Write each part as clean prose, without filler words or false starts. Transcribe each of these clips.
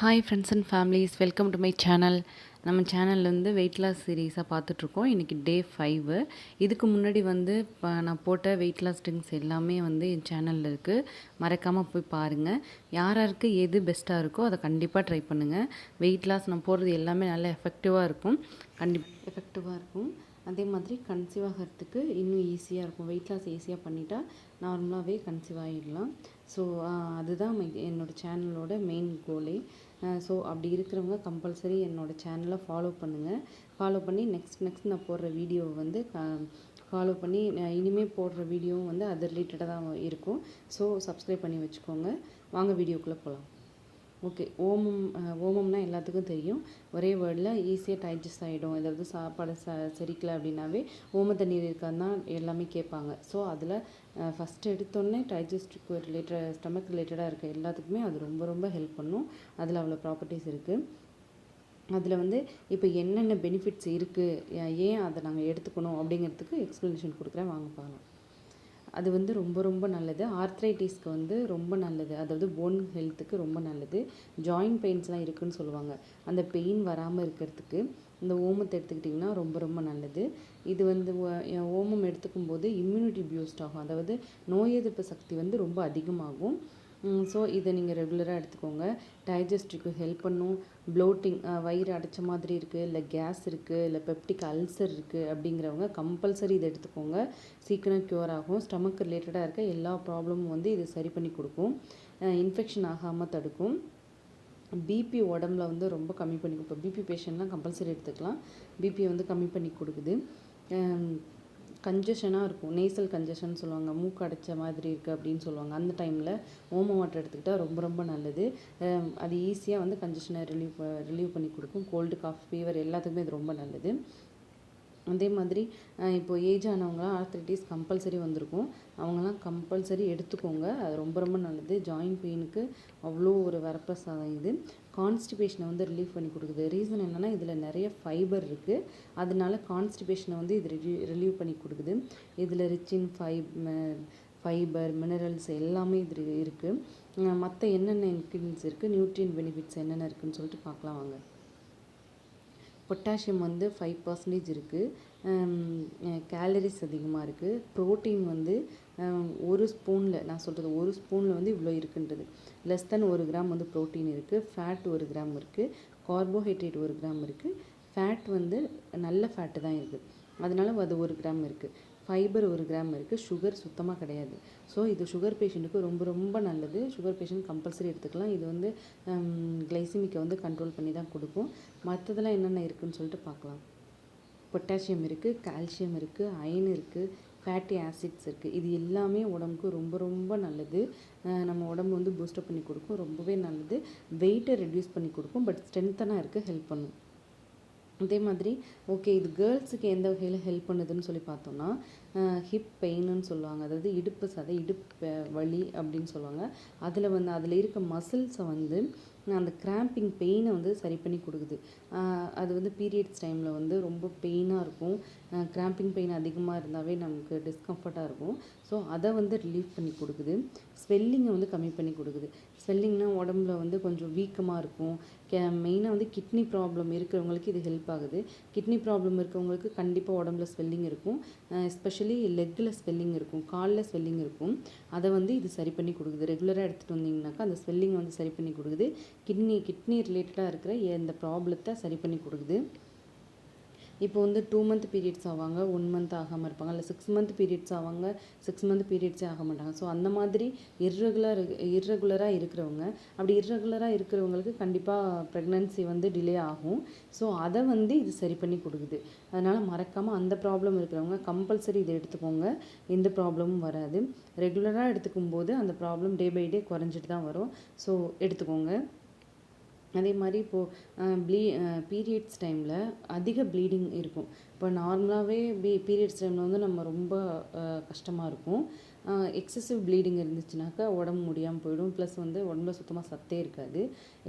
Hi friends and families, welcome to my channel. நம்ம சேனல்லேருந்து weight loss சீரீஸாக பார்த்துட்ருக்கோம். இன்றைக்கி டே 5. இதுக்கு முன்னாடி நான் போட்ட வெயிட் லாஸ் ட்ரிங்க்ஸ் எல்லாமே என் சேனலில் இருக்குது. மறக்காமல் போய் பாருங்கள். யாருக்கு எது பெஸ்ட்டாக இருக்கோ அதை கண்டிப்பாக ட்ரை பண்ணுங்கள். வெயிட் லாஸ் நான் போடுறது எல்லாமே நல்லா எஃபெக்டிவாக இருக்கும். அதே மாதிரி கன்சீவ் ஆகிறதுக்கு இன்னும் ஈஸியாக இருக்கும். வெயிட் லாஸ் ஈஸியாக பண்ணிட்டா நார்மலாகவே கன்சீவ் ஆகிடலாம். ஸோ அதுதான் என்னோடய சேனலோட மெயின் கோலே. ஸோ அப்படி இருக்கிறவங்க கம்பல்சரி என்னோடய சேனலை ஃபாலோ பண்ணுங்கள். ஃபாலோ பண்ணி நெக்ஸ்ட் நான் போடுற வீடியோவை ஃபாலோ பண்ணி இனிமேல் போடுற வீடியோவும் அது ரிலேட்டடாக தான் இருக்கும். ஸோ சப்ஸ்கிரைப் பண்ணி வச்சுக்கோங்க. வாங்க வீடியோக்குள்ளே போகலாம். ஓகே, ஓமம்னா எல்லாத்துக்கும் தெரியும். ஒரே வேர்டில் ஈஸியாக டைஜஸ்ட் ஆகிடும். ஏதாவது சாப்பாடு செரிக்கலை அப்படின்னாவே ஓம தண்ணீர் இருக்கான்னு தான் எல்லாமே கேட்பாங்க. ஸோ அதில் ஃபஸ்ட்டு எடுத்தோடனே டைஜஸ்டிக் ரிலேட்டட், ஸ்டமக் ரிலேட்டடாக இருக்க எல்லாத்துக்குமே அது ரொம்ப ரொம்ப ஹெல்ப் பண்ணும். அதில் அவ்வளோ ப்ராப்பர்ட்டிஸ் இருக்குது. அதில் இப்போ என்னென்ன பெனிஃபிட்ஸ் இருக்குது, ஏன் அதை நாங்கள் எடுத்துக்கணும் அப்படிங்கிறதுக்கு எக்ஸ்ப்ளனேஷன் கொடுக்குறேன், வாங்க பார்க்கலாம். அது ரொம்ப ரொம்ப நல்லது. ஆர்த்ரைட்டிஸ்க்கு ரொம்ப நல்லது. அதாவது போன் ஹெல்த்துக்கு ரொம்ப நல்லது. ஜாயிண்ட் பெயின்ஸ்லாம் இருக்குதுன்னு சொல்லுவாங்க. அந்த பெயின் வராமல் இருக்கிறதுக்கு இந்த ஓமத்தை எடுத்துக்கிட்டிங்கன்னா ரொம்ப ரொம்ப நல்லது. இது ஓமம் எடுத்துக்கும் போது இம்யூனிட்டி பூஸ்ட் ஆகும். அதாவது நோய் எதிர்ப்பு சக்தி ரொம்ப அதிகமாகும். ஸோ இதை நீங்கள் ரெகுலராக எடுத்துக்கோங்க. டைஜஸ்டிக்கு ஹெல்ப் பண்ணும். ப்ளோட்டிங், வயிறு அடைச்ச மாதிரி இருக்குது, இல்லை கேஸ் இருக்குது, இல்லை பெப்டிக் அல்சர் இருக்குது அப்படிங்கிறவங்க கம்பல்சரி இதை எடுத்துக்கோங்க. சீக்கிரம் க்யூர் ஆகும். ஸ்டமக் ரிலேட்டடாக இருக்க எல்லா ப்ராப்ளமும் இது சரி பண்ணி கொடுக்கும். இன்ஃபெக்ஷன் ஆகாமல் தடுக்கும். பிபி உடம்புல ரொம்ப கம்மி பண்ணி கொடுக்கும். இப்போ பிபி பேஷண்ட்லாம் கம்பல்சரி எடுத்துக்கலாம். பிபியை கம்மி பண்ணி கொடுக்குது. கன்ஜஷனாக இருக்கும், நேசல் கன்ஜஷன் சொல்லுவாங்க, மூக்கு அடைச்ச மாதிரி இருக்குது அப்படின்னு சொல்லுவாங்க. அந்த டைமில் ஓம வாட்டர் எடுத்துக்கிட்டால் ரொம்ப ரொம்ப நல்லது. அது ஈஸியாக கன்ஜஷனை ரிலீவ் பண்ணி கொடுக்கும். கோல்டு, காஃப், ஃபீவர் எல்லாத்துக்குமே இது ரொம்ப நல்லது. அதே மாதிரி இப்போது ஏஜ் ஆனவங்களாம் ஆர்த்ரைட்டிஸ் கம்பல்சரி வந்திருக்கும். அவங்களாம் கம்பல்சரி எடுத்துக்கோங்க. அது ரொம்ப ரொம்ப நல்லது. ஜாயிண்ட் பெயினுக்கு அவ்வளோ ஒரு வரப்பிரசாதம் இது. கான்ஸ்டிபேஷனை ரிலீவ் பண்ணி கொடுக்குது. ரீசன் என்னென்னா இதில் நிறைய ஃபைபர் இருக்குது. அதனால கான்ஸ்டிபேஷனை இது ரிலீவ் பண்ணி கொடுக்குது. இதில் ரிச் இன் ஃபைபர், மினரல்ஸ் எல்லாமே இது இருக்குது. மற்ற என்னென்ன இன்க்ரீடியன்ஸ் இருக்குது, நியூட்ரியன் பெனிஃபிட்ஸ் என்னென்ன இருக்குதுன்னு சொல்லிட்டு பார்க்கலாம் வாங்க. பொட்டாசியம் 5% இருக்குது. கேலரிஸ் அதிகமாக இருக்குது. ப்ரோட்டீன் ஒரு ஸ்பூனில், நான் சொல்கிறது ஒரு ஸ்பூனில் இவ்வளோ இருக்குன்றது. லெஸ் தென் 1 கிராம் ப்ரோட்டீன் இருக்குது. ஃபேட் 1 கிராம் இருக்குது. கார்போஹைட்ரேட் 1 கிராம் இருக்குது. ஃபேட் நல்ல ஃபேட்டு தான் இருக்குது, அதனால அது 1 கிராம் இருக்குது. ஃபைபர் 1 கிராம் இருக்குது. சுகர் சுத்தமாக கிடையாது. ஸோ இது சுகர் பேஷண்ட்டுக்கு ரொம்ப ரொம்ப நல்லது. சுகர் பேஷண்ட் கம்பல்சரி எடுத்துக்கலாம். இது கிளைசிமிக்கை கண்ட்ரோல் பண்ணி தான் கொடுக்கும். மற்றதெல்லாம் என்னென்ன இருக்குதுன்னு சொல்லிட்டு பார்க்கலாம். பொட்டாசியம் இருக்குது, கால்சியம் இருக்குது, அயன் இருக்குது, ஃபேட்டி ஆசிட்ஸ் இருக்குது. இது எல்லாமே உடம்புக்கு ரொம்ப ரொம்ப நல்லது. நம்ம உடம்பு பூஸ்டப் பண்ணி கொடுக்கும். ரொம்பவே நல்லது. வெயிட்டை ரெடியூஸ் பண்ணி கொடுக்கும். பட் ஸ்ட்ரென்த்தனாக இருக்க ஹெல்ப் பண்ணும். அதே மாதிரி ஓகே, இது கேர்ள்ஸுக்கு எந்த வகையில் ஹெல்ப் பண்ணுதுன்னு சொல்லி பார்த்தோம்னா, ஹிப் பெயின்னு சொல்லுவாங்க. அதாவது இடுப்பு சதை, இடுப்பு வலி அப்படின்னு சொல்லுவாங்க. அதில் இருக்க மசில்ஸை அந்த கிராம்பிங் பெயினை சரி பண்ணி கொடுக்குது. அது பீரியட்ஸ் டைமில் ரொம்ப பெயினாக இருக்கும். கிராம்பிங் பெயின் அதிகமாக இருந்தாவே நமக்கு டிஸ்கம்ஃபர்ட்டாக இருக்கும். ஸோ அதை ரிலீவ் பண்ணி கொடுக்குது. ஸ்வெல்லிங்கை கம்மி பண்ணி கொடுக்குது. ஸ்வெல்லிங்னால் உடம்புல கொஞ்சம் வீக்கமாக இருக்கும். மெயினாக கிட்னி ப்ராப்ளம் இருக்கிறவங்களுக்கு இது ஹெல்ப் ஆகுது. கிட்னி ப்ராப்ளம் இருக்கிறவங்களுக்கு கண்டிப்பாக உடம்புல ஸ்வெல்லிங் இருக்கும். எஸ்பெஷலி லெக்கில் ஸ்வெல்லிங் இருக்கும், காலில் ஸ்வெல்லிங் இருக்கும். அதை இது சரி பண்ணி கொடுக்குது. ரெகுலராக எடுத்துகிட்டு வந்தீங்கன்னாக்கா அந்த ஸ்வெல்லிங்கை சரி பண்ணி கொடுக்குது. கிட்னி ரிலேட்டடாக இருக்கிற இந்த ப்ராப்ளத்தை சரி பண்ணி கொடுக்குது. இப்போ 2 மந்த் பீரியட்ஸ் ஆவாங்க, 1 மந்த் ஆகாமல் இருப்பாங்க, இல்லை 6 மந்த் பீரியட்ஸ் ஆவாங்க, 6 மந்த் பீரியட்ஸே ஆக மாட்டாங்க. ஸோ அந்த மாதிரி இர்ரெகுலராக இருக்கிறவங்க, அப்படி இர்ரெகுலராக இருக்கிறவங்களுக்கு கண்டிப்பாக ப்ரெக்னன்சி டிலே ஆகும். ஸோ அதை இது சரி பண்ணி கொடுக்குது. அதனால் மறக்காமல் அந்த ப்ராப்ளம் இருக்கிறவங்க கம்பல்சரி இதை எடுத்துக்கோங்க. எந்த ப்ராப்ளமும் வராது. ரெகுலராக எடுத்துக்கும் போது அந்த ப்ராப்ளம் டே பை டே குறைஞ்சிட்டு தான் வரும். ஸோ எடுத்துக்கோங்க. அதே மாதிரி இப்போது பீரியட்ஸ் டைமில் அதிக ப்ளீடிங் இருக்கும். இப்போ நார்மலாகவே பீரியட்ஸ் டைமில் நம்ம ரொம்ப கஷ்டமாக இருக்கும். எக்ஸசிவ் ப்ளீடிங் இருந்துச்சுனாக்கா உடம்பு முடியாமல் போயிடும். ப்ளஸ் உடம்புல சுத்தமாக சத்தே இருக்காது.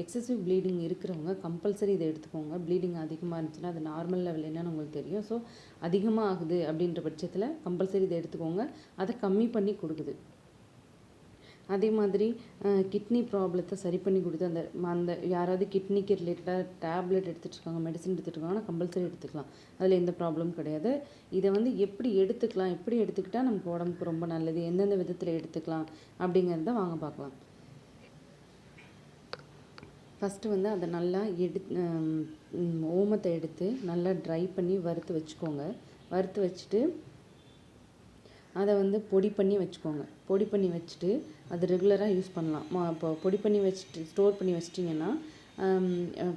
எக்ஸசிவ் ப்ளீடிங் இருக்கிறவங்க கம்பல்சரி இதை எடுத்துக்கோங்க. ப்ளீடிங் அதிகமாக இருந்துச்சுன்னா அது நார்மல் லெவல் என்னன்னு உங்களுக்கு தெரியும். ஸோ அதிகமாக ஆகுது அப்படின்ற பட்சத்தில் கம்பல்சரி இதை எடுத்துக்கோங்க. அதை கம்மி பண்ணி கொடுக்குது. அதே மாதிரி கிட்னி ப்ராப்ளத்தை சரி பண்ணி கொடுத்து அந்த அந்த யாராவது கிட்னிக்கு ரிலேட்டடாக டேப்லெட் எடுத்துகிட்டு இருக்காங்க, மெடிசன் எடுத்துகிட்டு இருக்காங்கன்னா கம்பல்சரி எடுத்துக்கலாம். அதில் எந்த ப்ராப்ளமும் கிடையாது. இதை வந்து எப்படி எடுத்துக்கலாம், எப்படி எடுத்துக்கிட்டால் நமக்கு உடம்புக்கு ரொம்ப நல்லது, எந்தெந்த விதத்தில் எடுத்துக்கலாம் அப்படிங்கிறத வாங்க பார்க்கலாம். ஃபஸ்ட்டு வந்து அதை நல்லா ஓமத்தை எடுத்து நல்லா ட்ரை பண்ணி வறுத்து வச்சுக்கோங்க. வறுத்து வச்சுட்டு அதை வந்து பொடி பண்ணி வச்சுக்கோங்க. பொடி பண்ணி வச்சுட்டு அது ரெகுலராக யூஸ் பண்ணலாம். இப்போ பொடி பண்ணி வச்சுட்டு ஸ்டோர் பண்ணி வச்சிட்டிங்கன்னா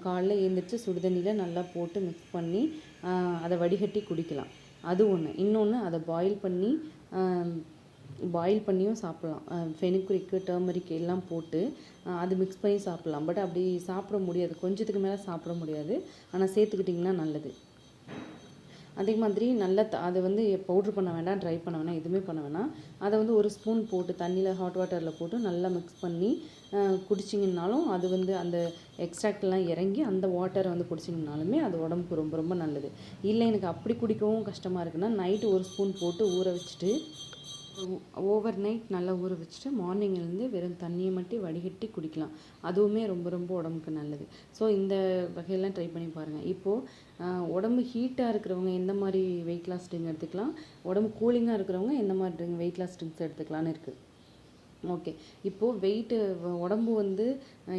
காலைல எழுந்திரிச்சு சுடுதண்ணியில் நல்லா போட்டு மிக்ஸ் பண்ணி அதை வடிகட்டி குடிக்கலாம். அது ஒன்று. இன்னொன்று அதை பாயில் பண்ணியும் சாப்பிட்லாம். ஃபெனுக்ரிக்கு, டர்மரிக் எல்லாம் போட்டு அது மிக்ஸ் பண்ணி சாப்பிட்லாம். பட் அப்படி சாப்பிட முடியாது, கொஞ்சத்துக்கு மேலே சாப்பிட முடியாது. ஆனால் சேர்த்துக்கிட்டிங்கன்னா நல்லது. அதே மாதிரி நல்லா அதை வந்து பவுட்ரு பண்ண வேண்டாம், ட்ரை பண்ண வேணாம், எதுவுமே பண்ண வேணாம். அதை வந்து ஒரு ஸ்பூன் போட்டு தண்ணியில் ஹாட் வாட்டரில் போட்டு நல்லா மிக்ஸ் பண்ணி குடிச்சிங்கன்னாலும் அது வந்து அந்த எக்ஸ்ட்ராக்ட்லாம் இறங்கி அந்த வாட்டரை வந்து குடிச்சிங்கனாலுமே அது உடம்புக்கு ரொம்ப ரொம்ப நல்லது. இல்லை எனக்கு அப்படி குடிக்கவும் கஷ்டமாக இருக்குன்னா நைட்டு ஒரு ஸ்பூன் போட்டு ஊற வச்சுட்டு ஓவர் நைட் நல்லா ஊற வச்சுட்டு மார்னிங்லேருந்து வெறும் தண்ணியை மட்டும் வடிகட்டி குடிக்கலாம். அதுவுமே ரொம்ப ரொம்ப உடம்புக்கு நல்லது. ஸோ இந்த வகையெல்லாம் ட்ரை பண்ணி பாருங்கள். இப்போது உடம்பு ஹீட்டாக இருக்கிறவங்க எந்த மாதிரி வெயிட் லாஸ் ட்ரிங்க் எடுத்துக்கலாம், உடம்பு கூலிங்காக இருக்கிறவங்க எந்த மாதிரி வெயிட் லாஸ் ட்ரிங்க்ஸ் எடுத்துக்கலான்னு இருக்குது. ஓகே, இப்போது உடம்பு வந்து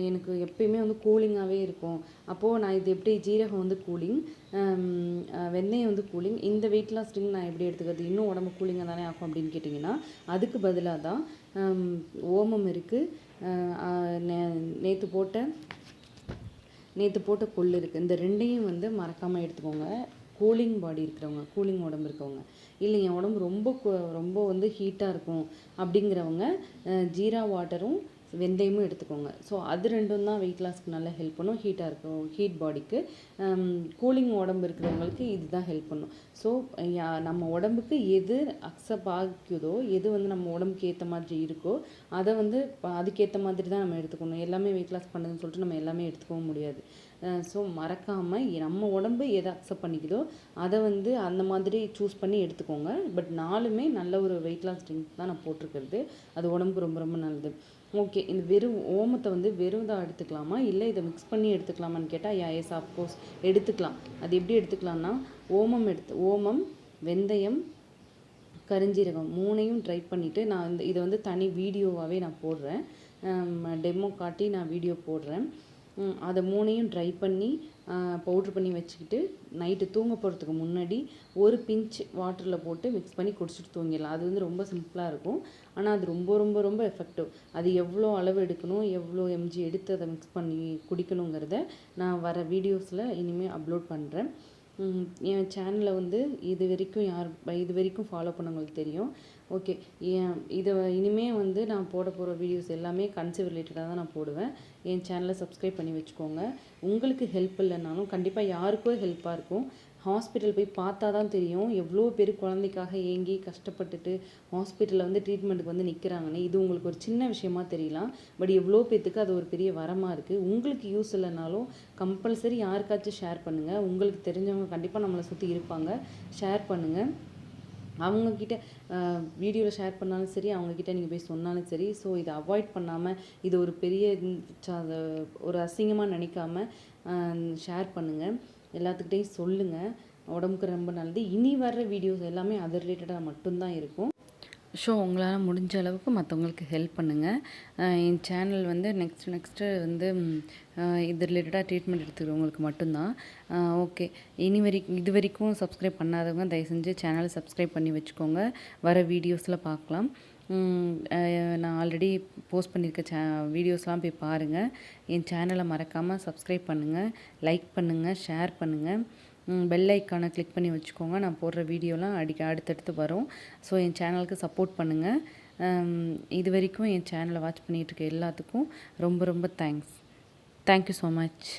எனக்கு எப்பயுமே வந்து கூலிங்காகவே இருக்கும். அப்போது நான் இது எப்படி ஜீரகம் வந்து கூலிங், வெந்தயம் வந்து கூலிங், இந்த வெயிட் லாஸ் ட்ரிங்க் நான் எப்படி எடுத்துக்கிறது, இன்னும் உடம்பு கூலிங்காக தானே ஆகும் அப்படின்னு கேட்டிங்கன்னா அதுக்கு பதிலாக தான் ஓமம் இருக்குது, நேற்று போட்ட கொள்ளு இருக்குது. இந்த ரெண்டையும் வந்து மறக்காமல் எடுத்துக்கோங்க. கூலிங் பாடி இருக்கிறவங்க, கூலிங் உடம்பு இருக்கவங்க, இல்லை என் உடம்பு ரொம்ப வந்து ஹீட்டாக இருக்கும் அப்படிங்கிறவங்க ஜீரா வாட்டரும் வெந்தயமும் எடுத்துக்கோங்க. ஸோ அது ரெண்டும் தான் வெயிட் லாஸ்க்கு நல்லா ஹெல்ப் பண்ணும். ஹீட்டாக இருக்கும் ஹீட் பாடிக்கு. கூலிங் உடம்பு இருக்கிறவங்களுக்கு இதுதான் ஹெல்ப் பண்ணும். ஸோ நம்ம உடம்புக்கு எது அக்செப்ட் ஆகுதோ, எது வந்து நம்ம உடம்புக்கு ஏற்ற மாதிரி இருக்கோ அதை வந்து அதுக்கேற்ற மாதிரி தான் நம்ம எடுத்துக்கணும். எல்லாமே வெயிட் லாஸ் பண்ணுதுன்னு சொல்லிட்டு நம்ம எல்லாமே எடுத்துக்கவும் முடியாது. ஸோ மறக்காமல் நம்ம உடம்பு எதை அக்செப்ட் பண்ணிக்குதோ அதை வந்து அந்த மாதிரி சூஸ் பண்ணி எடுத்துக்கோங்க. பட் நாலுமே நல்ல ஒரு வெயிட் லாஸ் ட்ரிங்க் தான் நான் போட்டிருக்கிறது. அது உடம்புக்கு ரொம்ப ரொம்ப நல்லது. ஓகே, இந்த வெறும் ஓமத்தை வந்து வெறும் தான் எடுத்துக்கலாமா, இல்லை இதை மிக்ஸ் பண்ணி எடுத்துக்கலாமான்னு கேட்டால் எஸ் அஃப்கோர்ஸ் எடுத்துக்கலாம். அது எப்படி எடுத்துக்கலாம்னா ஓமம், வெந்தயம், கரிஞ்சீரகம் மூணையும் ட்ரை பண்ணிவிட்டு நான் இதை வந்து தனி வீடியோவாகவே நான் போடுறேன். டெமோ காட்டி நான் வீடியோ போடுறேன். அதை மூணையும் ட்ரை பண்ணி பவுட்ரு பண்ணி வச்சுக்கிட்டு நைட்டு தூங்க போகிறதுக்கு முன்னாடி ஒரு பிஞ்ச் வாட்டரில் போட்டு மிக்ஸ் பண்ணி குடிச்சிட்டு தூங்கிடலாம். அது வந்து ரொம்ப சிம்பிளாக இருக்கும். ஆனால் அது ரொம்ப ரொம்ப ரொம்ப எஃபெக்டிவ். அது எவ்வளோ அளவு எடுக்கணும், எவ்வளோ எம்ஜி எடுத்து அதை மிக்ஸ் பண்ணி குடிக்கணுங்கிறத நான் வர வீடியோஸில் இனிமேல் அப்லோட் பண்ணுறேன். என் சேனலில் வந்து இது வரைக்கும் ஃபாலோ பண்ணவங்களுக்கு தெரியும். ஓகே, இதை இனிமேல் வந்து நான் போட போகிற வீடியோஸ் எல்லாமே கன்சீவ் ரிலேட்டடாக தான் நான் போடுவேன். என் சேனலை சப்ஸ்கிரைப் பண்ணி வச்சுக்கோங்க. உங்களுக்கு ஹெல்ப் இல்லைனாலும் கண்டிப்பாக யாருக்கோ ஹெல்ப்பாக இருக்கும். ஹாஸ்பிட்டல் போய் பார்த்தா தான் தெரியும் எவ்வளோ பேர் குழந்தைக்காக ஏங்கி கஷ்டப்பட்டுட்டு ஹாஸ்பிட்டலில் வந்து ட்ரீட்மெண்ட்டுக்கு வந்து நிற்கிறாங்கன்னு. இது உங்களுக்கு ஒரு சின்ன விஷயமா தெரியலாம், பட் எவ்வளோ பேர்த்துக்கு அது ஒரு பெரிய வரமாக இருக்குது. உங்களுக்கு யூஸ் இல்லைனாலும் கம்பல்சரி யாருக்காச்சும் ஷேர் பண்ணுங்கள். உங்களுக்கு தெரிஞ்சவங்க கண்டிப்பாக நம்மளை சுற்றி இருப்பாங்க, ஷேர் பண்ணுங்கள். அவங்கக்கிட்ட வீடியோவில் ஷேர் பண்ணாலும் சரி, அவங்கக்கிட்ட நீங்கள் போய் சொன்னாலும் சரி. ஸோ இதை அவாய்ட் பண்ணாமல், இது ஒரு பெரிய ஒரு அசிங்கமாக நினைக்காம ஷேர் பண்ணுங்கள், எல்லாத்துக்கிட்டையும் சொல்லுங்கள். உடம்புக்கு ரொம்ப நல்லது. இனி வர்ற வீடியோஸ் எல்லாமே அது ரிலேட்டடாக மட்டும்தான் இருக்கும். ஸோ உங்களால் முடிஞ்ச அளவுக்கு மற்றவங்களுக்கு ஹெல்ப் பண்ணுங்கள். என் சேனல் வந்து நெக்ஸ்ட்டு வந்து இது ரிலேட்டடாக ட்ரீட்மெண்ட் எடுத்துக்கிறவங்களுக்கு மட்டும்தான். ஓகே, இது வரைக்கும் சப்ஸ்கிரைப் பண்ணாதவங்க தயவு செஞ்சு சேனலை சப்ஸ்கிரைப் பண்ணி வச்சுக்கோங்க. வர வீடியோஸில் பார்க்கலாம். நான் ஆல்ரெடி போஸ்ட் பண்ணியிருக்க வீடியோஸ்லாம் போய் பாருங்கள். என் சேனலை மறக்காமல் சப்ஸ்கிரைப் பண்ணுங்கள், லைக் பண்ணுங்கள், ஷேர் பண்ணுங்கள். பெல் ஐக்கானை கிளிக் பண்ணி வச்சுக்கோங்க. நான் போடுற வீடியோலாம் அடுத்தடுத்து வரும். ஸோ என் சேனலுக்கு சப்போர்ட் பண்ணுங்கள். இது வரைக்கும் என் சேனலை வாட்ச் பண்ணிகிட்ருக்க எல்லாத்துக்கும் ரொம்ப ரொம்ப தேங்க்ஸ். Thank you so much.